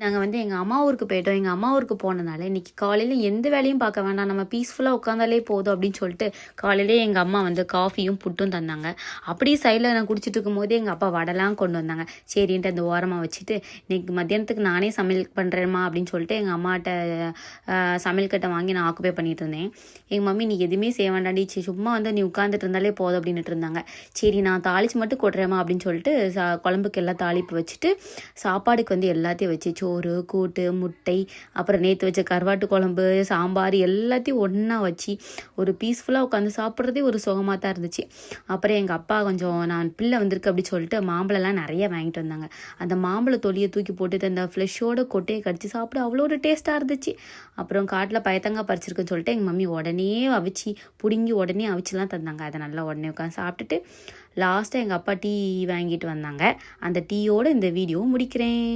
நாங்கள் வந்து எங்கள் அம்மா ஊருக்கு போயிட்டோம். எங்கள் அம்மா ஊருக்கு போனனால இன்றைக்கி காலையில் எந்த வேலையும் பார்க்க வேண்டாம், நம்ம பீஸ்ஃபுல்லாக உட்காந்தாலே போதும் அப்படின்னு சொல்லிட்டு காலையிலே எங்கள் அம்மா வந்து காஃபியும் புட்டும் தந்தாங்க. அப்படியே சைடில் நான் குடிச்சிட்டு இருக்கும்போதே எங்கள் அப்பா வடைலாம் கொண்டு வந்தாங்க. சரின்ட்டு அந்த ஓரமாக வச்சுட்டு இன்றைக்கி மத்தியானத்துக்கு நானே சமையல் பண்ணுறேம்மா அப்படின்னு சொல்லிட்டு எங்கள் அம்மாட்ட சமையல் கட்டை வாங்கி நான் ஆக்குப்பே பண்ணிட்டு இருந்தேன். எங்கள் மம்மி நீ எதுவுமே செய்ய வேண்டாண்டி, சும்மா வந்து நீ உட்காந்துட்டு இருந்தாலே போதும் அப்படின்ட்டு இருந்தாங்க. சரி நான் தாளிச்சு மட்டும் கொட்டுறேம்மா அப்படின்னு சொல்லிட்டு குழம்புக்கு எல்லாம் தாளிப்பு வச்சுட்டு சாப்பாடுக்கு வந்து எல்லாத்தையும் வச்சு சோறு, கூட்டு, முட்டை, அப்புறம் நேற்று வச்ச கருவாட்டு குழம்பு, சாம்பார் எல்லாத்தையும் ஒன்றா வச்சு ஒரு பீஸ்ஃபுல்லாக உட்காந்து சாப்பிட்றதே ஒரு சுகமாக தான் இருந்துச்சு. அப்புறம் எங்கள் அப்பா கொஞ்சம் நான் பிள்ளை வந்திருக்கு அப்படி சொல்லிட்டு மாம்பழம்லாம் நிறைய வாங்கிட்டு வந்தாங்க. அந்த மாம்பழ தொலியை தூக்கி போட்டுட்டு அந்த ஃப்ளெஷ்ஷோட கொட்டையை கடிச்சு சாப்பிட அவ்வளோ ஒரு டேஸ்ட்டாக இருந்துச்சு. அப்புறம் காட்டில் பயத்தங்காய் பறிச்சிருக்குன்னு சொல்லிட்டு எங்கள் மம்மி உடனே அவிச்சு பிடுங்கி உடனே அவிச்சுலாம் தந்தாங்க. அதை நல்லா உடனே உட்காந்து சாப்பிட்டுட்டு லாஸ்ட்டாக எங்கள் அப்பா டீ வாங்கிட்டு வந்தாங்க. அந்த டீயோடு இந்த வீடியோவும் முடிக்கிறேன்.